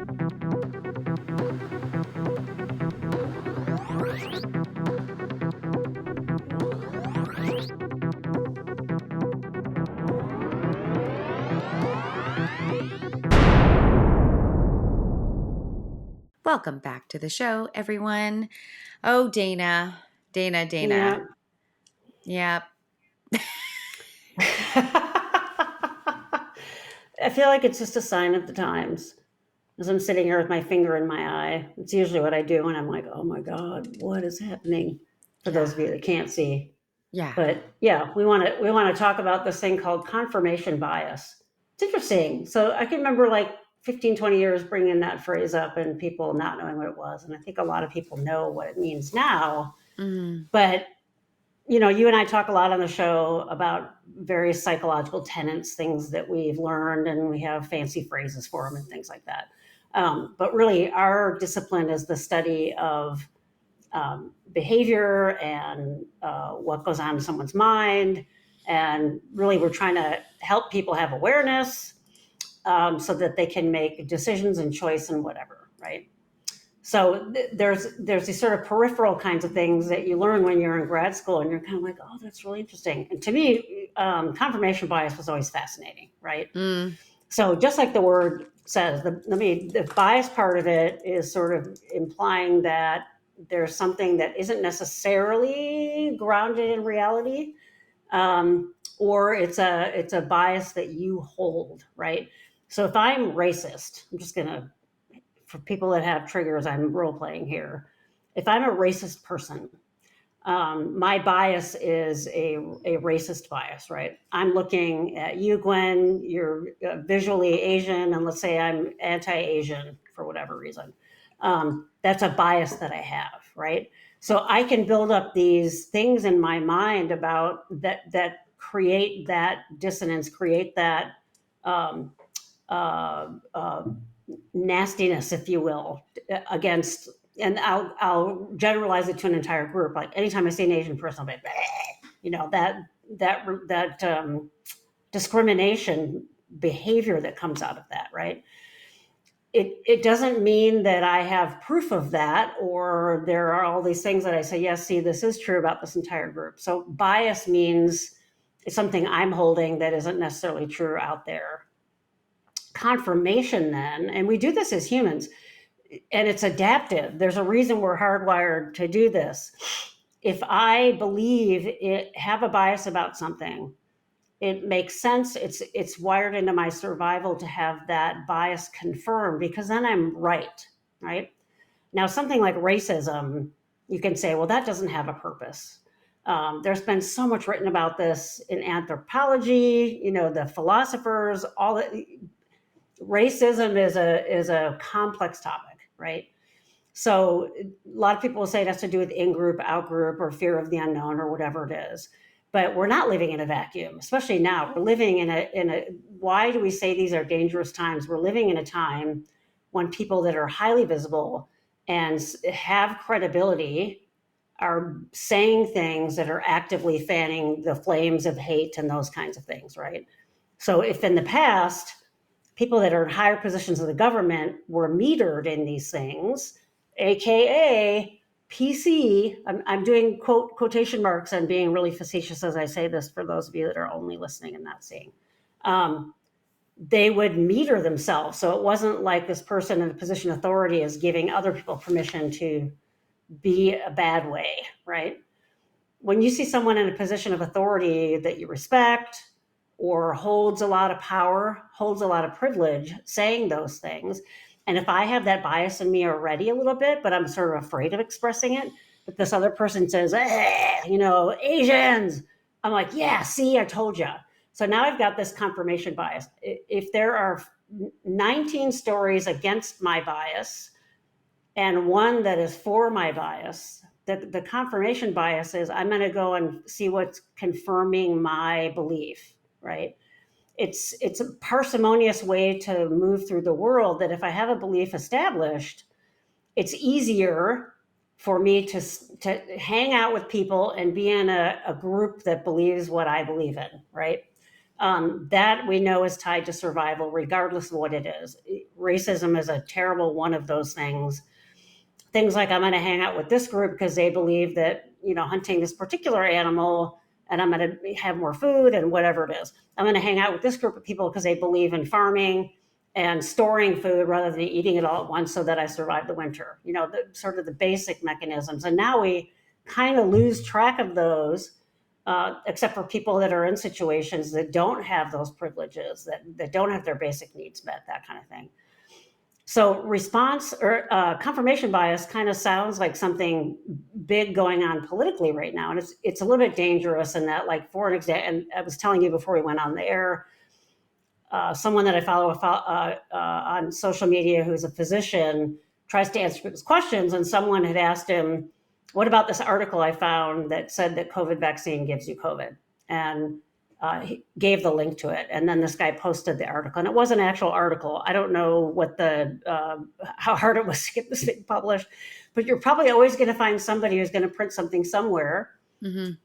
Welcome back to the show, everyone. Oh, Dana. Yeah. Yep. I feel like it's just a sign of the times. As I'm sitting here with my finger in my eye, it's usually what I do when I'm like, oh my God, what is happening? For those of you that can't see. Yeah. But yeah, we want to talk about this thing called confirmation bias. It's interesting. So I can remember like 15, 20 years bringing that phrase up and people not knowing what it was. And I think a lot of people know what it means now. Mm. But you and I talk a lot on the show about various psychological tenets, things that we've learned, and we have fancy phrases for them and things like that. But really, our discipline is the study of behavior and what goes on in someone's mind. And really, we're trying to help people have awareness so that they can make decisions and choice and whatever, right? So there's these sort of peripheral kinds of things that you learn when you're in grad school, and you're kind of like, oh, that's really interesting. And to me, confirmation bias was always fascinating, right? Mm. So just like the word says, the bias part of it is sort of implying that there's something that isn't necessarily grounded in reality, or it's a bias that you hold, right? So if I'm racist, I'm just gonna, for people that have triggers, I'm role playing here. If I'm a racist person, my bias is a racist bias, right? I'm looking at you, Gwen, you're visually Asian, and let's say I'm anti-Asian for whatever reason. That's a bias that I have, right? So I can build up these things in my mind about that create that dissonance, create that um, uh, uh, nastiness, if you will, against. And I'll generalize it to an entire group. Like anytime I see an Asian person, I'll be, that discrimination behavior that comes out of that, right? It doesn't mean that I have proof of that, or there are all these things that I say, yes, see, this is true about this entire group. So bias means it's something I'm holding that isn't necessarily true out there. Confirmation then, and we do this as humans, and it's adaptive. There's a reason we're hardwired to do this. If I have a bias about something, it makes sense. It's wired into my survival to have that bias confirmed, because then I'm right? Now, something like racism, you can say, well, that doesn't have a purpose. There's been so much written about this in anthropology, the philosophers, all that. Racism is a complex topic, right? So a lot of people will say it has to do with in-group, out-group, or fear of the unknown, or whatever it is. But we're not living in a vacuum, especially now. We're living in a. Why do we say these are dangerous times? We're living in a time when people that are highly visible and have credibility are saying things that are actively fanning the flames of hate and those kinds of things, right? So if in the past, people that are in higher positions of the government were metered in these things, aka PC. I'm doing quotation marks and being really facetious as I say this for those of you that are only listening and not seeing. They would meter themselves. So it wasn't like this person in a position of authority is giving other people permission to be a bad way, right? When you see someone in a position of authority that you respect, or holds a lot of power, holds a lot of privilege, saying those things. And if I have that bias in me already a little bit, but I'm sort of afraid of expressing it, but this other person says, Asians, I'm like, yeah, see, I told you. So now I've got this confirmation bias. If there are 19 stories against my bias and one that is for my bias, the confirmation bias is I'm going to go and see what's confirming my belief, right? It's a parsimonious way to move through the world, that if I have a belief established, it's easier for me to hang out with people and be in a group that believes what I believe in, right? That we know is tied to survival, regardless of what it is. Racism is a terrible one of those things. Things like I'm going to hang out with this group because they believe that, hunting this particular animal and I'm going to have more food and whatever it is. I'm going to hang out with this group of people because they believe in farming and storing food rather than eating it all at once so that I survive the winter. Sort of the basic mechanisms. And now we kind of lose track of those, except for people that are in situations that don't have those privileges, that don't have their basic needs met, that kind of thing. So response or confirmation bias kind of sounds like something big going on politically right now, and it's a little bit dangerous in that, like, for an example, and I was telling you before we went on the air, someone that I follow on social media who's a physician tries to answer people's questions, and someone had asked him, "What about this article I found that said that COVID vaccine gives you COVID?" And he gave the link to it, and then this guy posted the article, and it was an actual article. I don't know what how hard it was to get this thing published, but you're probably always going to find somebody who's going to print something somewhere,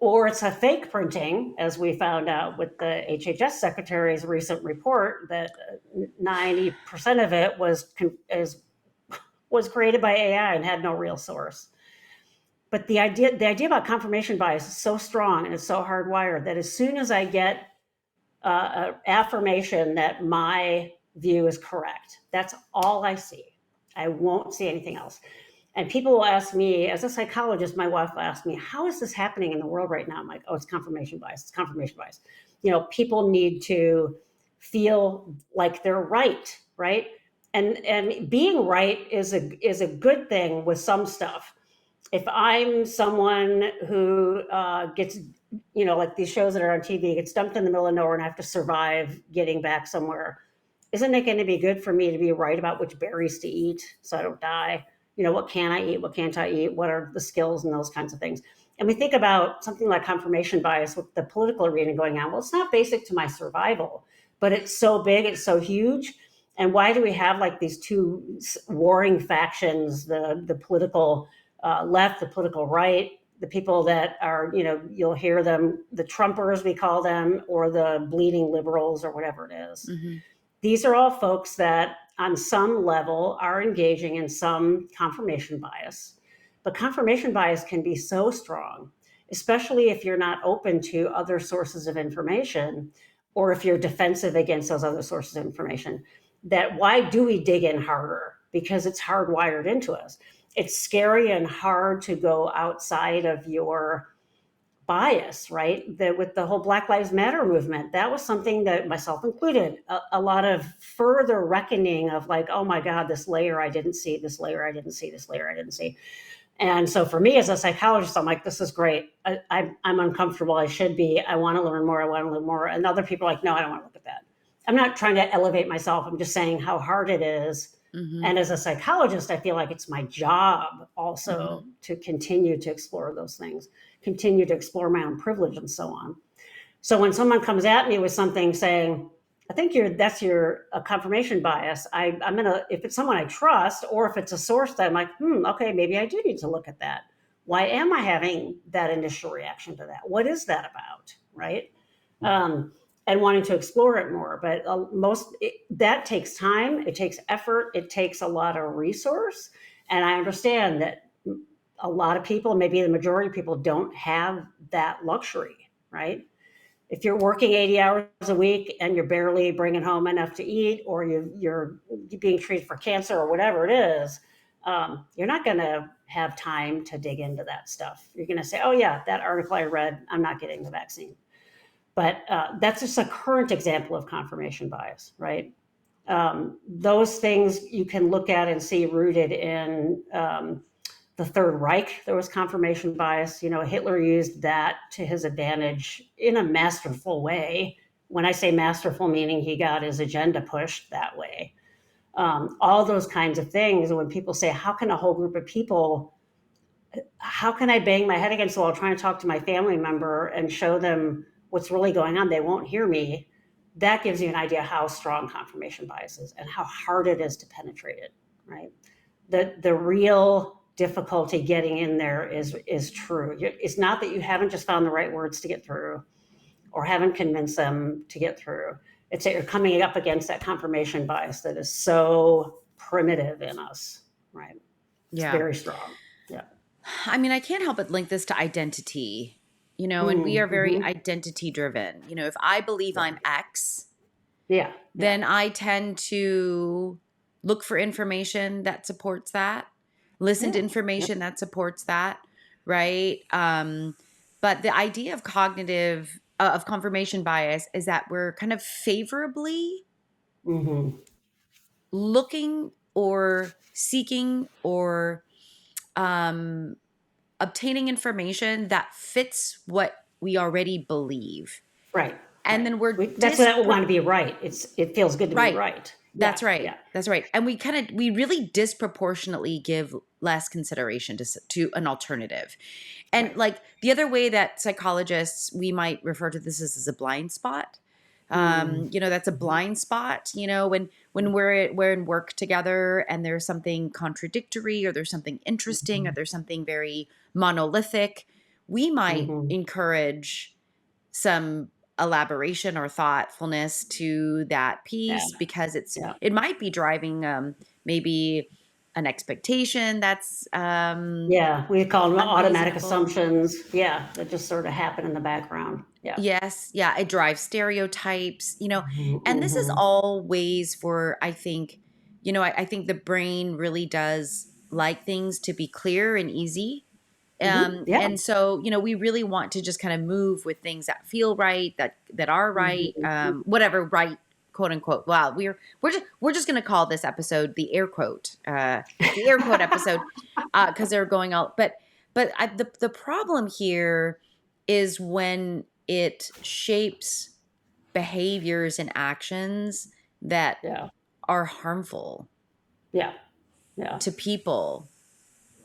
or it's a fake printing, as we found out with the HHS secretary's recent report that 90% of it was created by AI and had no real source. But the idea about confirmation bias is so strong and it's so hardwired that as soon as I get affirmation that my view is correct, that's all I see. I won't see anything else. And people will ask me, as a psychologist, my wife will ask me, how is this happening in the world right now? I'm like, oh, it's confirmation bias. It's confirmation bias. People need to feel like they're right, right? And being right is a good thing with some stuff. If I'm someone who gets, like these shows that are on TV, gets dumped in the middle of nowhere and I have to survive getting back somewhere, isn't it going to be good for me to be right about which berries to eat so I don't die? What can I eat? What can't I eat? What are the skills and those kinds of things? And we think about something like confirmation bias with the political arena going on. Well, it's not basic to my survival, but it's so big, it's so huge. And why do we have like these two warring factions, the political left, the political right, the people that are, you'll hear them, the Trumpers, we call them, or the bleeding liberals or whatever it is. These are all folks that on some level are engaging in some confirmation bias. But confirmation bias can be so strong, especially if you're not open to other sources of information, or if you're defensive against those other sources of information, that why do we dig in harder? Because it's hardwired into us. It's scary and hard to go outside of your bias, right? With the whole Black Lives Matter movement, that was something that, myself included, a lot of further reckoning of like, oh my God, this layer I didn't see, this layer I didn't see, this layer I didn't see. And so for me as a psychologist, I'm like, this is great. I'm uncomfortable. I should be. I want to learn more. I want to learn more. And other people are like, no, I don't want to look at that. I'm not trying to elevate myself. I'm just saying how hard it is. And as a psychologist, I feel like it's my job also to continue to explore those things, continue to explore my own privilege and so on. So when someone comes at me with something saying, I think that's your confirmation bias, if it's someone I trust, or if it's a source that I'm like, okay, maybe I do need to look at that. Why am I having that initial reaction to that? What is that about, right? And wanting to explore it more. But that takes time, it takes effort, it takes a lot of resource. And I understand that a lot of people, maybe the majority of people, don't have that luxury, right? If you're working 80 hours a week and you're barely bringing home enough to eat, or you're being treated for cancer or whatever it is, you're not going to have time to dig into that stuff. You're going to say, oh yeah, that article I read, I'm not getting the vaccine. But that's just a current example of confirmation bias, right? Those things you can look at and see rooted in the Third Reich. There was confirmation bias. Hitler used that to his advantage in a masterful way. When I say masterful, meaning he got his agenda pushed that way. All those kinds of things. When people say, how can a whole group of people, how can I bang my head against the wall trying to talk to my family member and show them what's really going on? They won't hear me. That gives you an idea how strong confirmation bias is and how hard it is to penetrate it, right? The real difficulty getting in there is true. It's not that you haven't just found the right words to get through, or haven't convinced them to get through. It's that you're coming up against that confirmation bias that is so primitive in us, right? It's Yeah. very strong. Yeah. I mean, I can't help but link this to identity, and we are very Mm-hmm. identity driven. If I believe Yeah. I'm X, Yeah. Yeah. then I tend to look for information that supports that, listen to Yeah. Yep. information that supports that, right? But the idea of of confirmation bias is that we're kind of favorably Mm-hmm. looking or seeking or um, obtaining information that fits what we already believe. Right. And Right. then we're That's what we want to be right. It feels good to be right. right. Yeah. That's right. Yeah. That's right. And we really disproportionately give less consideration to an alternative. And Right. like the other way that psychologists, we might refer to this as a blind spot. Mm. That's a Mm-hmm. blind spot, when we're in work together and there's something contradictory or there's something interesting or there's something very monolithic, we might Mm-hmm. encourage some elaboration or thoughtfulness to that Yeah. piece because Yeah. it might be driving maybe an expectation that's Yeah. We call them automatic unreasonable. assumptions. Yeah. That just sort of happen in the background. Yeah. Yes, yeah, it drives stereotypes, and this is Mm-hmm. all ways for, I think, I think the brain really does like things to be clear and easy. Mm-hmm. Yeah. And so, we really want to just kind of move with things that feel right, that are right, Mm-hmm. whatever right, quote unquote. Wow, we're just going to call this episode the air quote episode, because they're going all. The problem here is when it shapes behaviors and actions that Yeah. are harmful Yeah. Yeah. to people,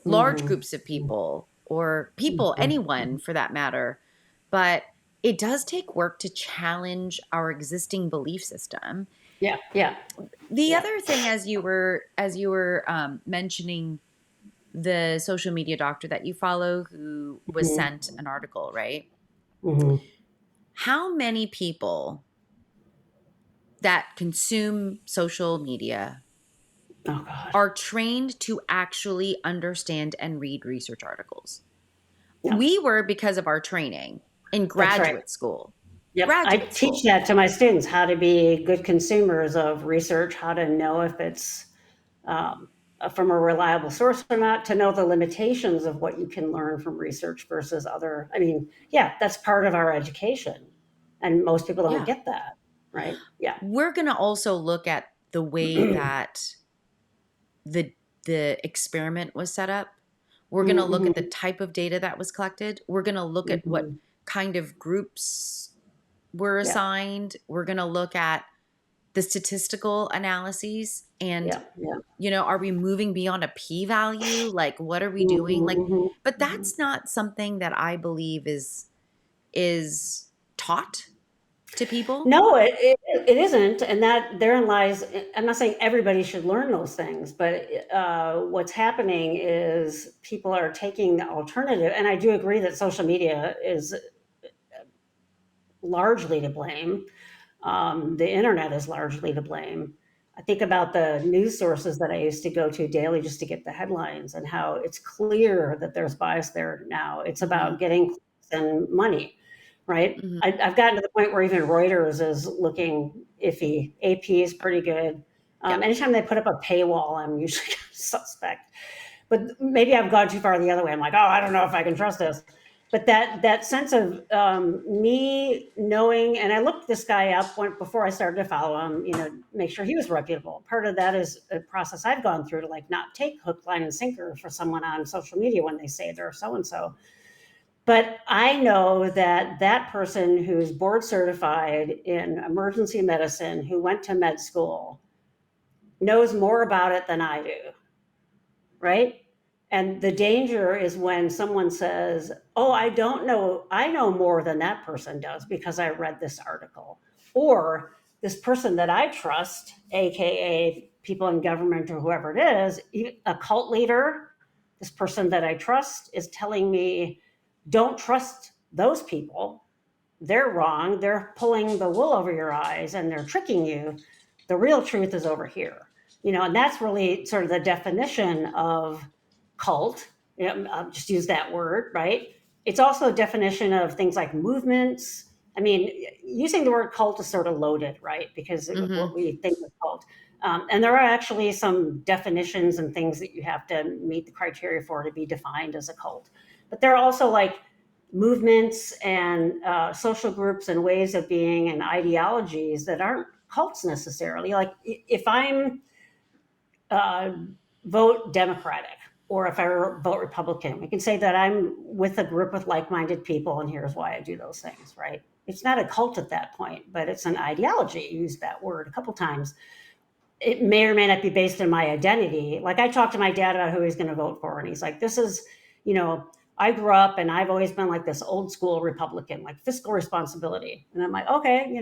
large Mm-hmm. groups of people, or people, Mm-hmm. anyone for that matter. But it does take work to challenge our existing belief system. Yeah. Yeah. The Yeah. other thing, as you were mentioning the social media doctor that you follow who was sent Mm-hmm. an article, right? Mm-hmm. How many people that consume social media Oh God. are trained to actually understand and read research articles? Yeah. We were because of our training in That's right. graduate school. Yep. I Graduate teach school. that to my students, how to be good consumers of research, how to know if it's um, from a reliable source or not, to know the limitations of what you can learn from research versus other. I mean, yeah, that's part of our education. And most people don't Yeah. get that, right? Yeah. We're going to also look at the way that the the experiment was set up. We're going to look at the Mm-hmm. type of data that was collected. We're going to look at what Mm-hmm. kind of groups were Yeah. assigned. We're going to look at the statistical analyses and Yeah. Yeah. are we moving beyond a p value? Like what are we doing? Like Mm-hmm. but Mm-hmm. that's not something that I believe is taught to people. No, it isn't, and that therein lies. I'm not saying everybody should learn those things, but what's happening is people are taking the alternative, and I do agree that social media is largely to blame. The internet is largely to blame. I think about the news sources that I used to go to daily just to get the headlines, and how it's clear that there's bias there now. It's Mhm. about getting clicks and money, right? Mhm. I've gotten to the point where even Reuters is looking iffy. AP is pretty good. Yep. Anytime they put up a paywall, I'm usually suspect. But maybe I've gone too far the other way. I'm like, oh, I don't know if I can trust this. But that sense of me knowing, and I looked this guy up before I started to follow him, make sure he was reputable. Part of that is a process I've gone through to like not take hook, line, and sinker for someone on social media when they say they're so and so. But I know that that person who's board certified in emergency medicine, who went to med school, knows more about it than I do, right? And the danger is when someone says, oh, I don't know, I know more than that person does because I read this article. Or this person that I trust, AKA people in government or whoever it is, a cult leader, this person that I trust is telling me, don't trust those people. they're wrong. They're pulling the wool over your eyes and they're tricking you. The real truth is over here. And that's really sort of the definition of cult. I'll just use that word, right? It's also a definition of things like movements. I mean, using the word cult is sort of loaded, right? Because of Mm-hmm. what we think of cult. And there are actually some definitions and things that you have to meet the criteria for to be defined as a cult. But there are also like movements and social groups and ways of being and ideologies that aren't cults necessarily. Like if I'm uh, vote Democratic or if I vote Republican, we can say that I'm with a group of like-minded people and here's why I do those things, right? It's not a cult at that point, but it's an ideology. You used that word a couple times. It may or may not be based on my identity. Like I talked to my dad about who he's going to vote for, and he's like, "This is, I grew up and I've always been like this old school Republican, like fiscal responsibility." And I'm like, okay,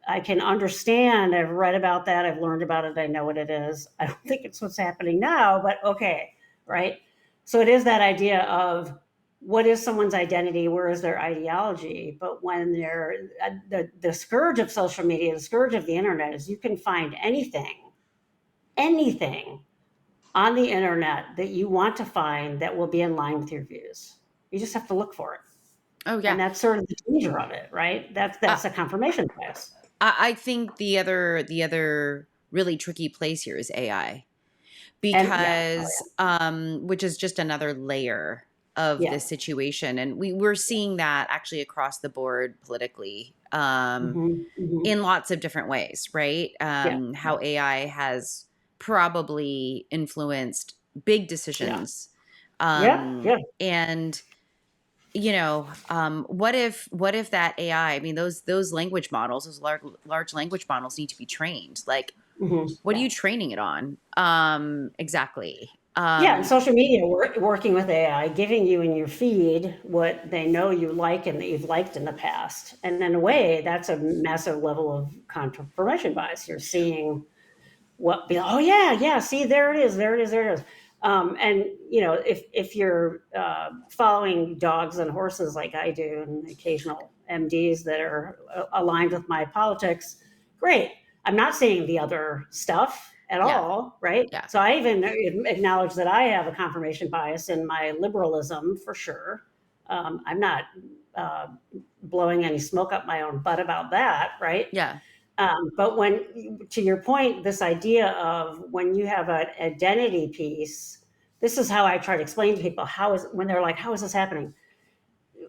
I can understand. I've read about that. I've learned about it. I know what it is. I don't think it's what's happening now, but okay, right? So it is that idea of what is someone's identity, where is their ideology. But when they're the scourge of social media, the scourge of the internet is you can find anything on the internet that you want to find that will be in line with your views. You just have to look for it. Oh And yeah. that's sort of the danger of it, right? Uh, That's a confirmation bias. I think the other really tricky place here is AI, And yeah, oh because which is just another layer of yeah, this situation, and we're seeing that actually across the board politically, yeah. in lots of different ways, right? Yeah, How AI has probably influenced big yeah, decisions, yeah, yeah. and what if that AI, I mean, those language models, those large language models need to be trained. Like, what are Yeah. you training it on? Exactly. Yeah, and social media working with AI, giving you in your feed what they know you like and that you've liked in the past. And in a way, that's a massive level of confirmation bias. You're seeing oh yeah, yeah, see, there it is, there it is, there it is. And if you're following dogs and horses like I do, and occasional MDs that are aligned with my politics, great. I'm not seeing the other stuff at Yeah. all, right? Yeah. So I even acknowledge that I have a confirmation bias in my liberalism for sure. I'm not uh, blowing any smoke up my own butt about that, right? Yeah. But to your point, this idea of when you have an identity piece, this is how I try to explain to people when they're like, how is this happening?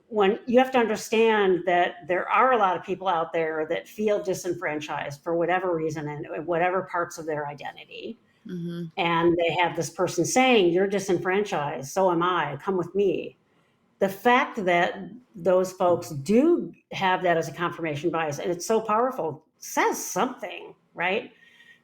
When you have to understand that there are a lot of people out there that feel disenfranchised for whatever reason and whatever parts of their identity. Hmm. And they have this person saying, you're disenfranchised, so am I, come with me. The fact that those folks do have that as a confirmation bias, and it's so powerful, says something, right?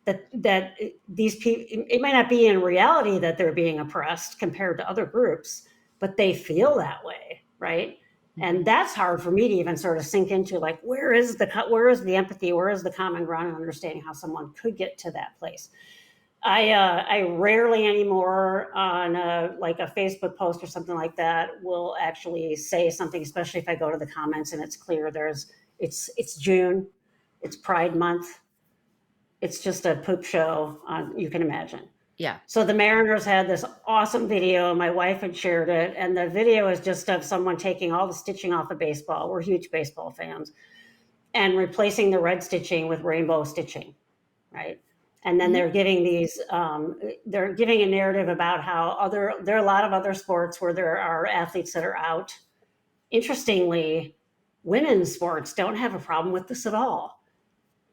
That these people, it might not be in reality that they're being oppressed compared to other groups, but they feel that way, right? Hmm. And that's hard for me to even sort of sink into, like, where is the empathy, where is the common ground and understanding how someone could get to that place. I rarely anymore on like a Facebook post or something like that will actually say something, especially if I go to the comments and it's clear it's June, it's Pride Month, it's just a poop show on, you can imagine. Yeah. So the Mariners had this awesome video. My wife had shared it, and the video is just of someone taking all the stitching off of baseball. We're huge baseball fans, and replacing the red stitching with rainbow stitching, right? And then Hmm. they're giving a narrative about how there are a lot of other sports where there are athletes that are out. Interestingly, women's sports don't have a problem with this at all.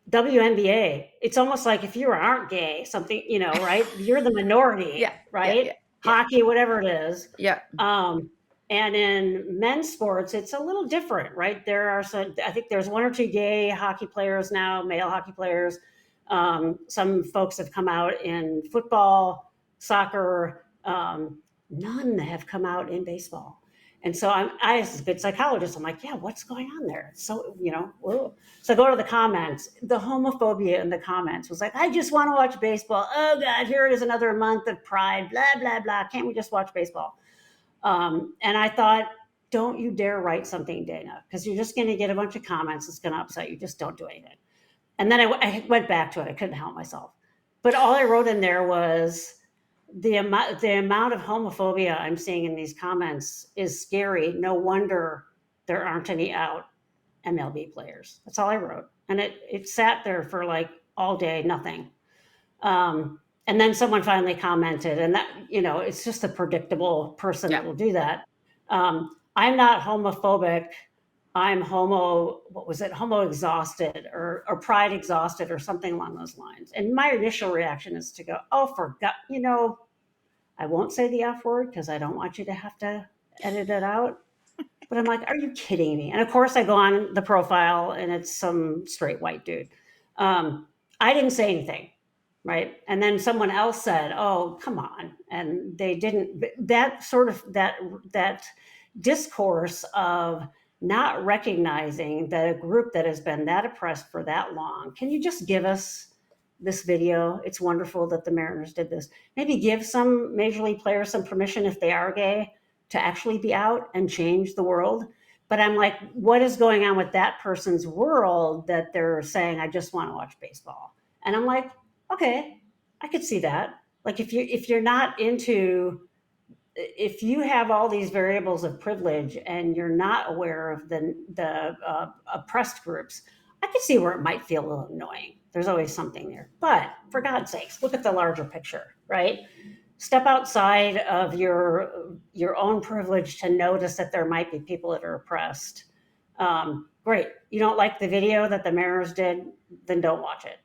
WNBA, it's almost like if you aren't gay, something, right? You're the Yeah. minority, Yeah. Yeah. right? Yeah. Hockey, whatever it is. Yeah. Um, and in men's sports, it's a little different, right? I think there's one or two gay hockey players now, male hockey players. Some folks have come out in football, soccer. None have come out in baseball. And so as a good psychologist, I'm like, yeah, what's going on there? So, whoa. So I go to the comments. The homophobia in the comments was like, I just want to watch baseball. Oh God, here it is, another month of pride, blah, blah, blah. Can't we just watch baseball? And I thought, don't you dare write something, Dana, because you're just going to get a bunch of comments. It's going to upset you. Just don't do anything. And then I went back to it. I couldn't help myself. But all I wrote in there was the amount of homophobia I'm seeing in these comments is scary. No wonder there aren't any out MLB players. That's all I wrote. And it sat there for like all day, nothing. And then someone finally commented, and that, it's just a predictable person Yeah. that will do that. I'm not homophobic. I'm what was it? Homo exhausted or pride exhausted or something along those lines. And my initial reaction is to go, oh, for God, I won't say the F word because I don't want you to have to edit it out. But I'm like, are you kidding me? And of course, I go on the profile and it's some straight white dude. I didn't say anything, right? And then someone else said, "Oh, come on," and they didn't. That sort of that discourse of not recognizing that a group that has been that oppressed for that long. Can you just give us this video? It's wonderful that the Mariners did this. Maybe give some major league players some permission if they are gay to actually be out and change the world. But I'm like, what is going on with that person's world that they're saying, I just want to watch baseball? And I'm like, okay, I could see that. Like if you're not into, if you have all these variables of privilege and you're not aware of the oppressed groups, I could see where it might feel a little annoying. There's always something there. But for God's sakes, look at the larger picture, right? Step outside of your own privilege to notice that there might be people that are oppressed. Great. You don't like the video that the Mariners did, then don't watch it.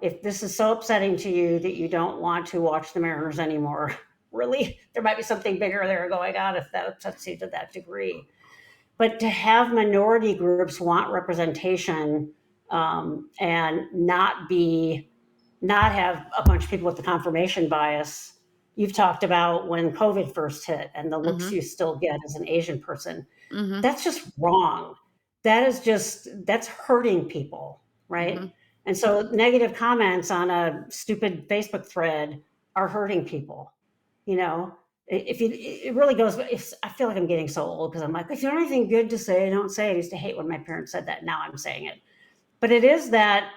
If this is so upsetting to you that you don't want to watch the Mariners anymore, really, there might be something bigger there going on if that upsets you to that degree. But to have minority groups want representation, and not have a bunch of people with the confirmation bias. You've talked about when COVID first hit and the looks Mm-hmm. you still get as an Asian person. Mm-hmm. That's just wrong. That's hurting people, right? Mm-hmm. And so negative comments on a stupid Facebook thread are hurting people. You know, if you, it really goes, I feel like I'm getting so old because I'm like, if you don't have anything good to say, don't say it. I used to hate when my parents said that. Now I'm saying it. But it is that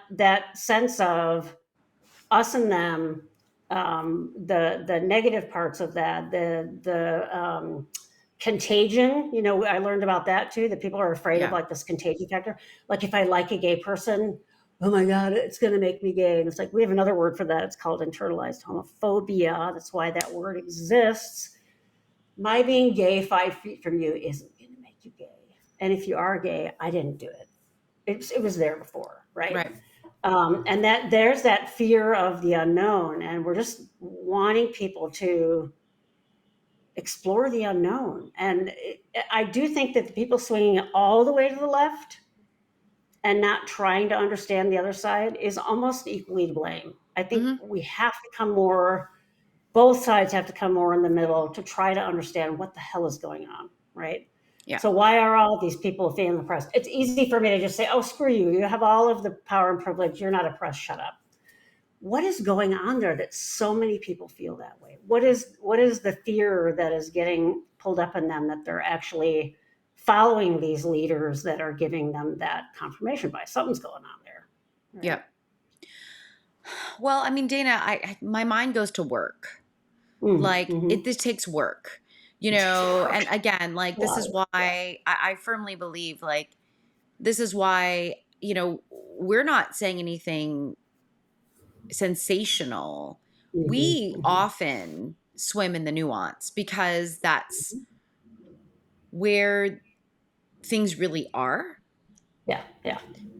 sense of us and them, the negative parts of that, the contagion. I learned about that too. That people are afraid of Yeah. like this contagion factor. Like if I like a gay person, oh my God, it's going to make me gay. And it's like we have another word for that. It's called internalized homophobia. That's why that word exists. My being gay 5 feet from you isn't going to make you gay. And if you are gay, I didn't do it. It was there before, right? Right. And that there's that fear of the unknown, and we're just wanting people to explore the unknown. And I do think that the people swinging all the way to the left and not trying to understand the other side is almost equally to blame. I think Mm-hmm. we have to come more, both sides have to come more in the middle to try to understand what the hell is going on, right? Yeah. So why are all these people feeling oppressed? It's easy for me to just say, oh, screw you. You have all of the power and privilege. You're not oppressed. Shut up. What is going on there that so many people feel that way? What is the fear that is getting pulled up in them that they're actually following these leaders that are giving them that confirmation bias? Something's going on there. Right? Yeah. Well, I mean, Dana, my mind goes to work. Like Mm-hmm. this takes work, and again, like this is why Yeah. I firmly believe like this is why, we're not saying anything sensational. We Mm-hmm. often swim in the nuance because that's where things really are. Yeah. Yeah.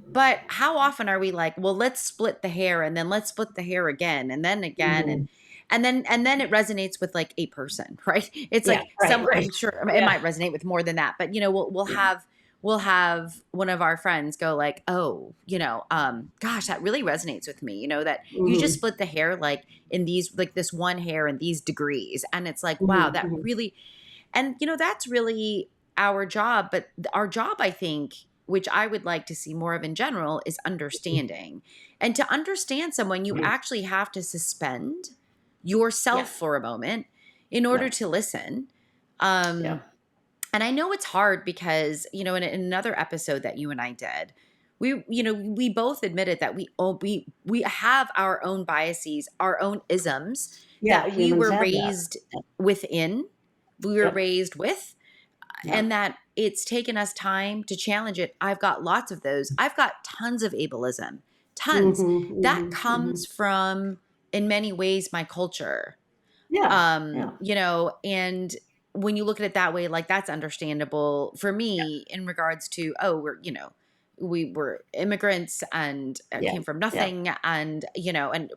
But how often are we like, well, let's split the hair and then let's split the hair again and then again Mm-hmm. and then it resonates with like a person, right? It's Yeah. like Right. Right. I'm sure it Yeah. might resonate with more than that, but we'll have one of our friends go like, oh, gosh, that really resonates with me, that you just Mm-hmm. split the hair like in these like this one hair in these degrees. And it's like, wow, that Mm-hmm. really, and that's really our job. But our job, I think, which I would like to see more of in general, is understanding. And to understand someone, you actually have to suspend Yeah. yourself for a moment in order Yeah. to listen. Yeah. Um, And I know it's hard because, in another episode that you and I did, we both admitted that we have our own biases, our own isms Yeah, that we humans were have that. raised within, we were Yep. raised with, and Yep. that it's taken us time to challenge it. I've got lots of those. I've got tons of ableism, tons. Mhm, That mhm, comes mhm. from, in many ways, my culture. Yeah, yeah, And when you look at it that way, like that's understandable for yeah, me in regards to, oh, we were immigrants and yeah, came from yeah, nothing and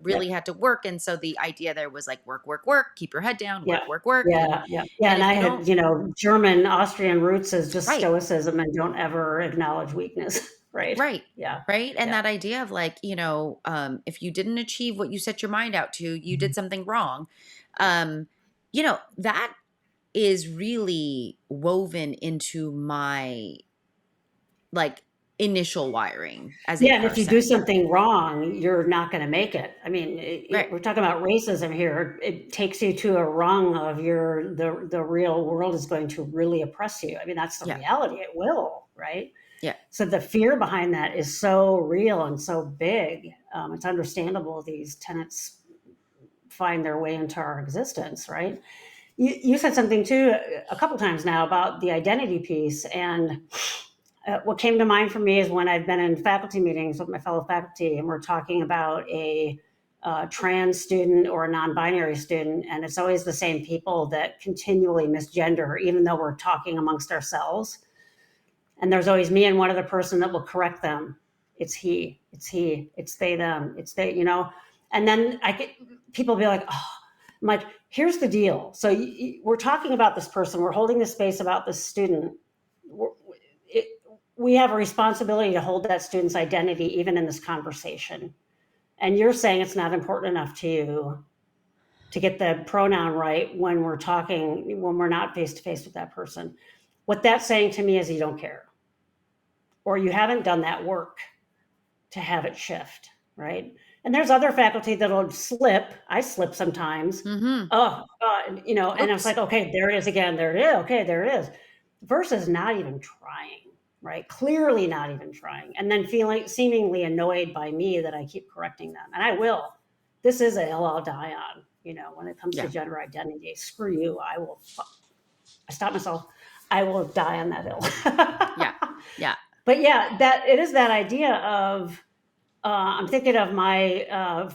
yeah, really had to work. And so the idea there was like work, work, work, keep your head down, yeah, work, work, work. yeah, yeah, yeah, And and if I you don't, had, German, Austrian roots as just right, stoicism and don't ever acknowledge weakness, right? right, Yeah, right. And yeah. that idea of like, if you didn't achieve what you set your mind out to, you did something wrong. Um, that is really woven into my like initial wiring as a Yeah, and if you do person. something wrong, you're not gonna make it. I mean, Right. we're talking about racism here. It takes you to a rung of the real world is going to really oppress you. I mean, that's the Yeah. reality. It will, right? Yeah. So the fear behind that is so real and so big. It's understandable these tenets find their way into our existence, right? You said something too a couple times now about the identity piece, and what came to mind for me is when I've been in faculty meetings with my fellow faculty, and we're talking about a trans student or a non-binary student, and it's always the same people that continually misgender, even though we're talking amongst ourselves. And there's always me and one other person that will correct them. It's he, it's he, it's they, them, it's they, And then I get people be like, oh, I'm like, here's the deal. So we're talking about this person, we're holding this space about this student. It, we have a responsibility to hold that student's identity even in this conversation. And you're saying it's not important enough to you to get the pronoun right when we're talking, when we're not face to face with that person. What that's saying to me is you don't care, or you haven't done that work to have it shift, right? And there's other faculty that'll slip. I slip sometimes. Mm-hmm. Oh, and I was Oops. like, okay, there it is again. There it is. Okay, there it is. Versus not even trying, right? Clearly not even trying. And then feeling seemingly annoyed by me that I keep correcting them. And I will. This is a hill I'll die on, when it comes to Yeah. gender identity. Screw you. I stop myself. I will die on that Yeah. hill. Yeah. But yeah, that it is that idea of I'm thinking of my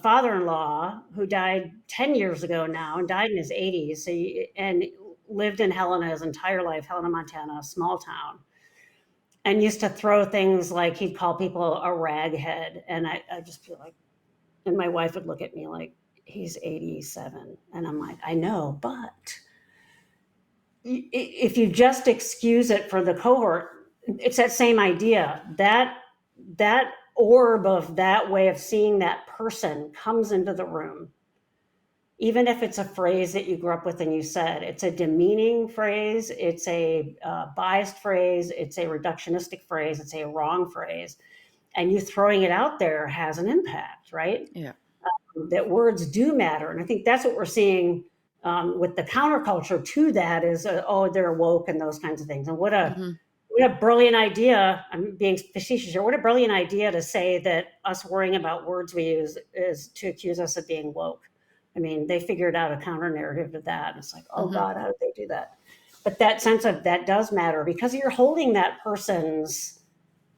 father-in-law who died 10 years ago now and died in his 80s. And lived in Helena his entire life, Helena, Montana, a small town, and used to throw things like he'd call people a raghead. And I just feel like, and my wife would look at me like, he's 87. And I'm like, I know, but if you just excuse it for the cohort, it's that same idea. That orb of that way of seeing that person comes into the room. Even if it's a phrase that you grew up with and you said, it's a demeaning phrase, it's a biased phrase, it's a reductionistic phrase, it's a wrong phrase, and you throwing it out there has an impact, right? Yeah. That words do matter. And I think that's what we're seeing with the counterculture to that is, oh, they're woke and those kinds of things. And Mm-hmm. what a brilliant idea. I'm being facetious here. What a brilliant idea to say that us worrying about words we use is to accuse us of being woke. I mean, they figured out a counter narrative to that. And it's like, oh Mm-hmm. God, how did they do that? But that sense of that does matter because you're holding that person's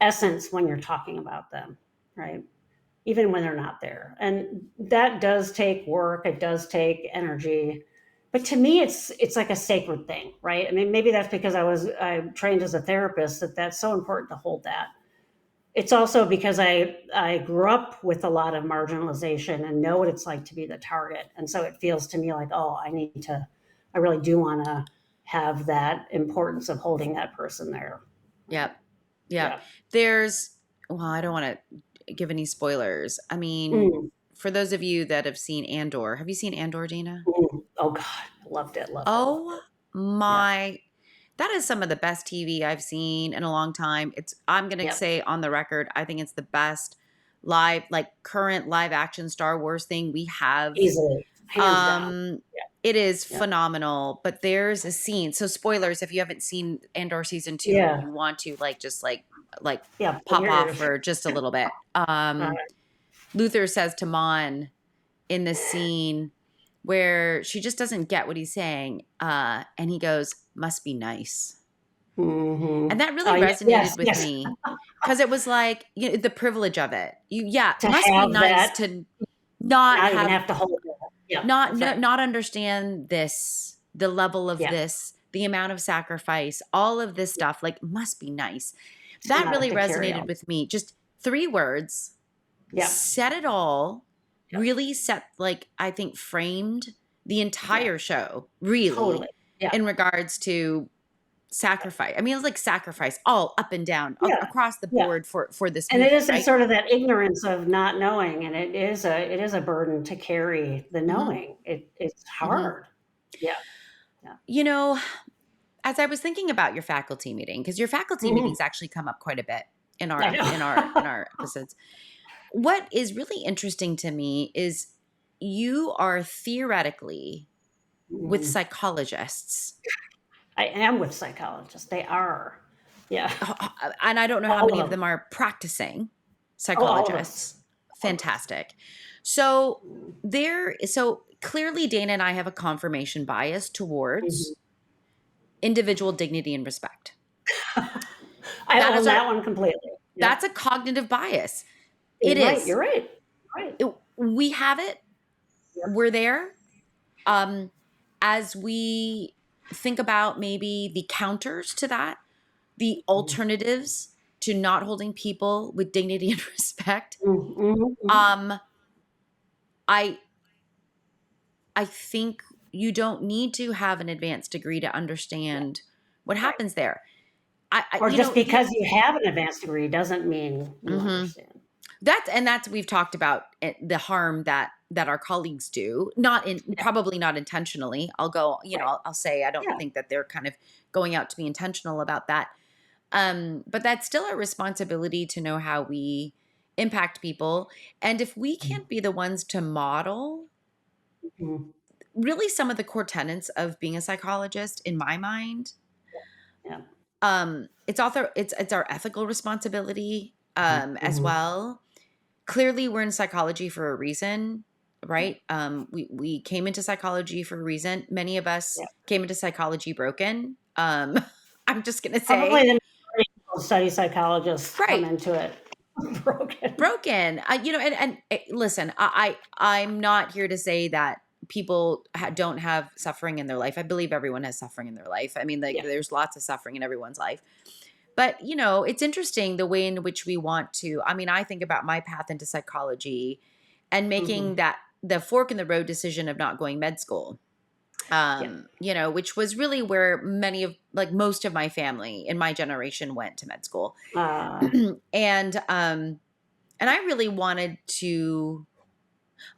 essence when you're talking about them, right? Even when they're not there. And that does take work, it does take energy. But to me it's like a sacred thing, right? I mean, maybe that's because I trained as a therapist that's so important to hold that. It's also because I grew up with a lot of marginalization and know what it's like to be the target. And so it feels to me like, oh, I really do want to have that importance of holding that person there. Right. Yep. Yep. Yeah. Well, I don't want to give any spoilers. I mean, Mm, for those of you that have seen Andor, have you seen Andor, Dana? oh God. Loved it, loved it, loved Oh it. Yeah. my, that is some of the best TV I've seen in a long time. I'm going to Yeah. say on the record, I think it's the best live, like current live action Star Wars thing we have. Easily, hands down. Um, Yeah. It is Yeah. phenomenal, but there's a scene. So spoilers, if you haven't seen Andor season 2 and Yeah. you want to like Yeah. Plug pop your off ears. for just a little bit. Luther says to Mon in this scene where she just doesn't get what he's saying, and he goes, "Must be nice." Mm-hmm. And that Oh, really yeah, yes, resonated with yes. me because it was like, the privilege of it. To Must be have nice that, to not not even have have to hold it. Yeah, not that's no, right. not understand this, the level of Yeah. this, the amount of sacrifice, all of this stuff, like, must be nice. To That not have really to carry resonated on. with me. Just 3 words, Yeah. said it all, Yeah. really set, like, I think framed the Yeah. entire show, Totally. really, Yeah. in regards to sacrifice. I mean, it was like sacrifice all up and down Yeah. across the Yeah. board for this And it movie, is that right? sort of that ignorance of not knowing, and it is a burden to carry the Hmm. knowing. It's Hmm. hard. Yeah. Yeah. You know, as I was thinking about your faculty meeting, because your faculty Mhm. meetings actually come up quite a bit in I our in our in know. our episodes. What is really interesting to me is you are theoretically with Mhm. psychologists, I am with psychologists. They are. Yeah. and I don't know how All many of of them. them are practicing Oh, all of us. psychologists. All of us. Fantastic. So Mhm. so clearly Dana and I have a confirmation bias Mhm. towards individual dignity and respect. I That is own our that one completely. that's Yep. a cognitive bias. It You're right. is. You're right. Right. We have it. Yep. We're there. Um, as we think about maybe the counters to that, the Mhm. alternatives to not holding people with dignity and respect, Mhm. Mhm. Mhm. um, I I think you don't need to have an advanced degree to Yeah. understand what Right. happens there. I Or you just know, because you have an advanced degree doesn't mean you mhm. understand. That's we've talked about the harm that our colleagues do, not in Yeah. probably not intentionally. I'll go, Right. I'll say I don't Yeah. think that they're kind of going out to be intentional about that. But that's still our responsibility to know how we impact people. And if we Mhm. can't be the ones to model Mhm. really some of the core tenets of being a psychologist, in my mind, Yeah. it's our ethical responsibility Mhm. as Mhm. well. Clearly we're in psychology for a reason, Yeah. right? We came into psychology for a reason. Many of us Yeah. came into psychology broken. I'm just gonna Probably say, the majority of people study psychologists come right, into it broken. broken. Listen, I'm not here to say that people don't have suffering in their life. I believe everyone has suffering in their life. I mean, like, Yeah. there's lots of suffering in everyone's life. But, it's interesting the way in which we want to. I mean, I think about my path into psychology and making Mhm. that the fork in the road decision of not going med school. Yeah. Which was really where most of my family in my generation went to med school. Uh, And I really wanted to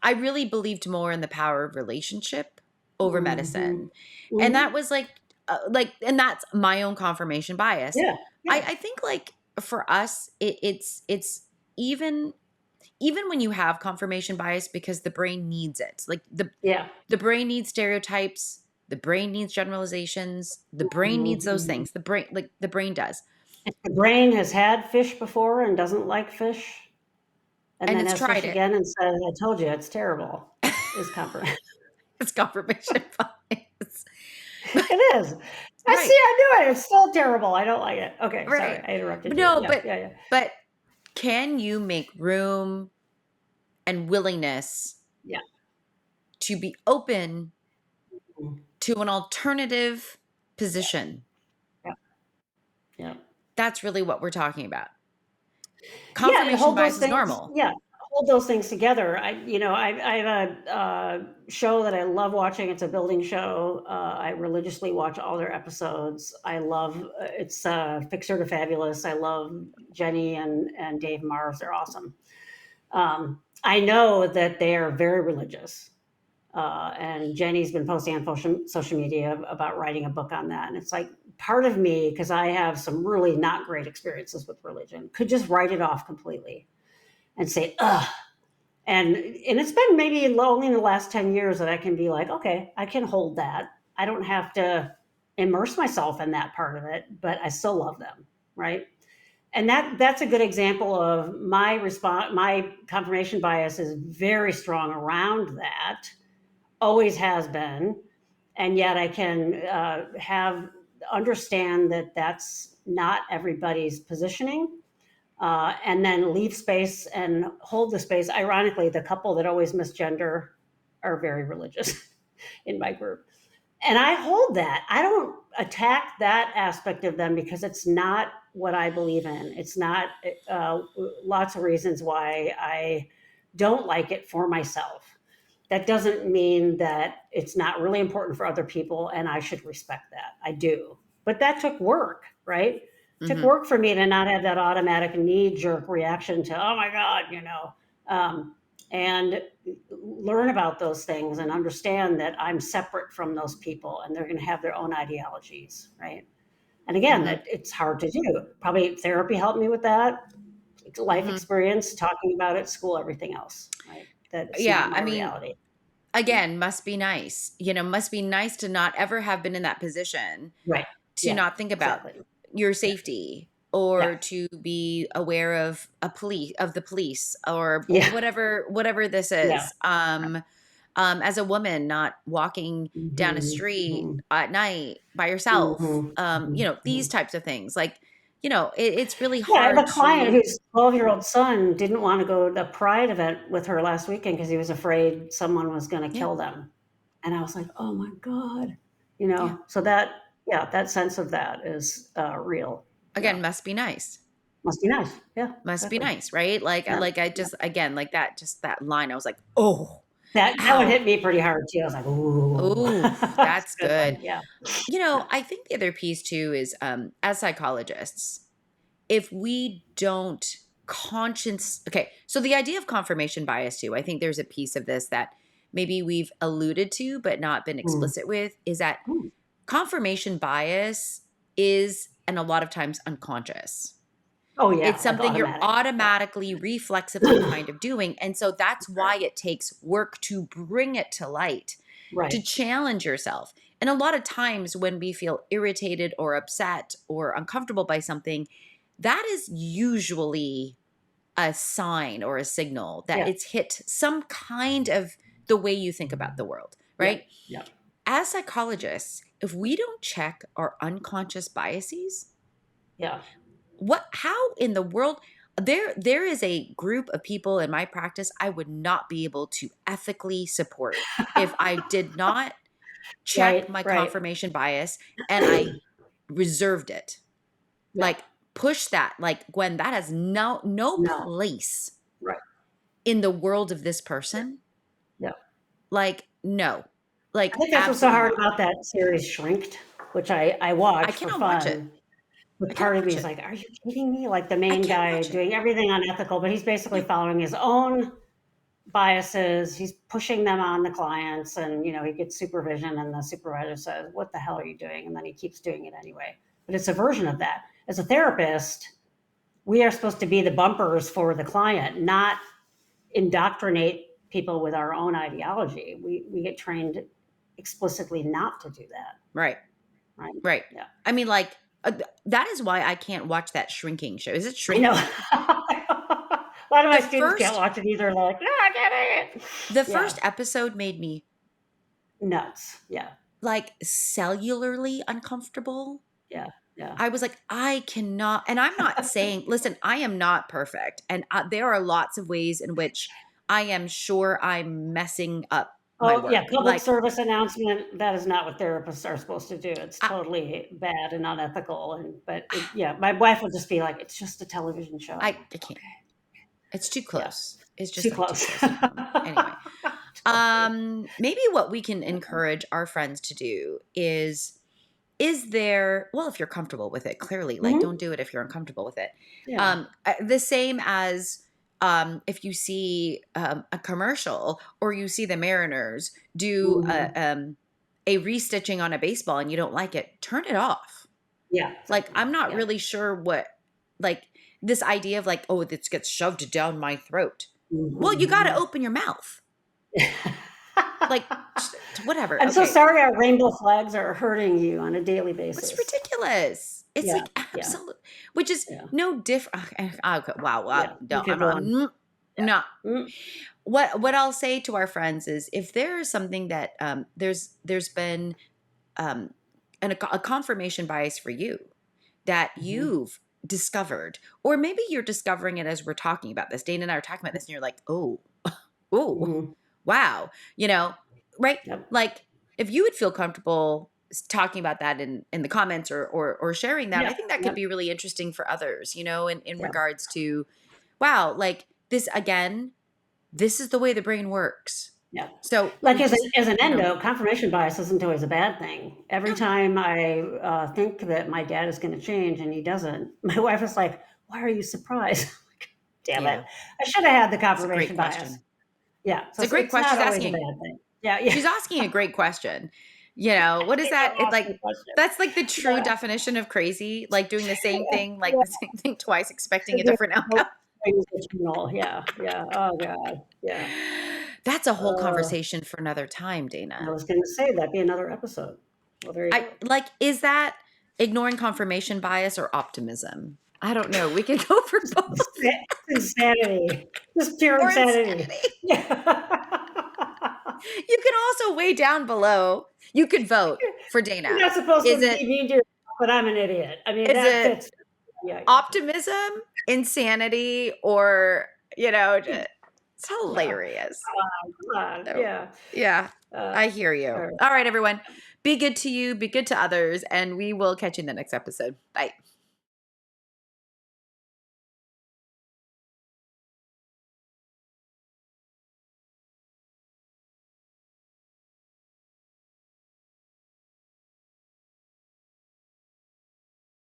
I really believed more in the power of relationship over mhm. medicine. And that Mhm. was and that's my own confirmation bias. Yeah. I, Yeah. I think like for us, it's even even when you have confirmation bias because the brain needs it. Like Yeah. the brain needs stereotypes, the brain needs generalizations, the brain Mhm. needs those Mhm. things. The brain does. If the brain has had fish before and doesn't like fish, and And then it's has tried fish it. again and says, "I told you it's terrible," is comfort. It's confirmation bias. But It is. I see, right. I knew it. It's still terrible. I don't like it. Okay, sorry, Right. I interrupted But you. no, Yeah, but yeah, yeah. but can you make room and willingness Yeah. to be open Mhm. to an alternative position? Yeah, yeah. That's really what we're talking about. Yeah, and Confirmation hold those bias is things, normal. yeah, hold those things together. I have a, show that I love watching. It's a building show. I religiously watch all their episodes. I love, it's, Fixer to Fabulous. I love Jenny and Dave Mars. They're awesome. I know that they are very religious. And Jenny's been posting on social media about writing a book on that. And it's like part of me, because I have some really not great experiences with religion, could just write it off completely and say, ugh, And it's been maybe only in the last 10 years that I can be like, okay, I can hold that. I don't have to immerse myself in that part of it, but I still love them, right? And that's a good example of my response. My confirmation bias is very strong around that, always has been, and yet I can have understand that that's not everybody's positioning, and then leave space and hold the space. Ironically, the couple that always misgender are very religious in my group. And I hold that. I don't attack that aspect of them because it's not what I believe in. It's not lots of reasons why I don't like it for myself. That doesn't mean that it's not really important for other people and I should respect that. I do. But that took work, right? It took Mm-hmm. work for me to not have that automatic knee jerk reaction to, oh my God, and learn about those things and understand that I'm separate from those people and they're going to have their own ideologies, right? And again, Mm-hmm. it's hard to do. Probably therapy helped me with that, life Mm-hmm. experience, talking about it, school, everything else, right? That it's Yeah. not my I mean, reality. again, must be nice. Must be nice to not ever have been in that position, Right. to Yeah, not think about exactly. your Yeah. safety, Yeah. or to be aware of the police, or Yeah. whatever this Yeah. is. As a woman, not walking down a Mhm. street Mhm. at night by yourself, Mhm. Mhm. these Mhm. types of things, like, it's really Yeah, I have hard a client to. whose 12-year-old son didn't wanna go to the Pride event with her last weekend because he was afraid someone was gonna Yeah, kill them. And I was like, "Oh my god." yeah. So that yeah, that sense of that is, real. Yeah. Again, must be nice. Must be nice. Yeah, Must be exactly. nice, right? Like, Yeah. I Yeah. just, again, like that, just that line, I was like, oh, That one ow, hit me pretty hard too. I was like, "Ooh." ooh, That's that's a good good. one. Yeah. Yeah. I think the other piece too is, as psychologists, if we don't okay, so the idea of confirmation bias too, I think there's a piece of this that maybe we've alluded to but not been Mm. explicit with, is that Mm. confirmation bias is, and a lot of times, unconscious. Oh, It's yeah, like something you're automatic. automatically, reflexively kind of doing. And so that's why it takes work to bring it to light, to Right. challenge yourself. And a lot of times when we feel irritated or upset or uncomfortable by something, that is usually a sign or a signal that Yeah. it's hit some kind of the way you think about the world, Yeah. right? Yeah. As psychologists, if we don't check our unconscious biases, Yeah. how in the world, there is a group of people in my practice I would not be able to ethically support if I did not check Right, my right. confirmation bias and I reserved it. Yeah. Like, push that, like, Gwen, that has no No. place Right. in the world of this person. Yeah. Like, no. I Like, think that's what's so absolutely hard not. about that series Shrinked, which I I watch for cannot watch it. fun. But I cannot part of me watch is it. like, "Are you kidding me?" Like, the I main can't guy watch it. doing everything unethical, but he's basically Yeah. following his own biases. He's pushing them on the clients and, he gets supervision and the supervisor says, "What the hell are you doing?" And then he keeps doing it anyway. But it's a version of that. As a therapist, we are supposed to be the bumpers for the client, not indoctrinate people with our own ideology. We get trained explicitly not to do that, Right. right? Right. Yeah, I mean, like, that is why I can't watch that shrinking show. Is it I know. shrinking? A lot of my The students can't first watch it either. They're like, "No, I get it." the Yeah, first episode made me, nuts. Yeah, like, cellularly uncomfortable. yeah, yeah. I was like, I cannot, and I'm not saying, listen, I am not perfect. And there are lots of ways in which I am sure I'm messing up my Oh, yeah. work. Public Like, service announcement. That is not what therapists are supposed to do. It's I, totally bad and unethical. Yeah, my wife would just be like, "It's just a television show." I'm I like, can't. "Okay, It's too yeah, close. It's just too like too close." close to home. Anyway, Totally. maybe what we can encourage our friends to do is there, well, if you're comfortable with it, clearly, like, Mhm. don't do it if you're uncomfortable with it. Yeah. The same as, if you see, a commercial, or you see the Mariners do Mhm. a restitching on a baseball and you don't like it, turn it off. Yeah, Like, exactly. I'm not Yeah. really sure what, like, this idea of, like, oh, this gets shoved down my throat. Well, you got to Mhm. open your mouth. Like, whatever. I'm so Okay. sorry our rainbow flags are hurting you on a daily It's basis. ridiculous. It's Yeah, like yeah, absolute, which is yeah, no different. Okay, wow. yeah. You No, I'm could go not. on. No. Yeah. Mm, What I'll say to our friends is, if there is something that there's been um, a confirmation bias for you that mhm, you've discovered, or maybe you're discovering it as we're talking about this. Dana and I are talking about this, and you're like, oh, mhm. wow, right? Yep, Like, if you would feel comfortable talking about that in the comments, or sharing that, I yep, think that could yep, be really interesting for others, in yep, regards to, wow, like this again, this is the way the brain works. yep. So Like we just, as an endo, confirmation bias isn't always a bad thing. Every no, time I think that my dad is going to change and he doesn't, my wife is like, "Why are you surprised?" Damn it! yeah, I should have had the it's a great confirmation bias. question. Yeah, so It's a great it's question. not always a bad thing. Yeah, yeah. She's asking a great question. What is I love that? It like asking questions. that's like the true Yeah, definition of crazy, like doing the same thing, like yeah. the same thing twice, expecting a Yeah, different both outcome. things eternal. Yeah, yeah. Oh god. Yeah. That's a whole Uh, conversation for another time, I Dana. was gonna say that'd be another episode. Well, there you I go. like, is that ignoring confirmation bias or optimism? I don't know. We could go for both. Insanity. Just pure Or insanity. insanity. Yeah. You can also weigh down below. You could vote for You're Dana. not supposed to Is be it mean to yourself, but I'm an idiot. I mean, is that it fits. Yeah, yeah. optimism, insanity, or it's Yeah. hilarious. Come on. So, Yeah. yeah, Uh, I hear all you. right. All right, everyone. Be good to you, be good to others, and we will catch you in the next episode. Bye.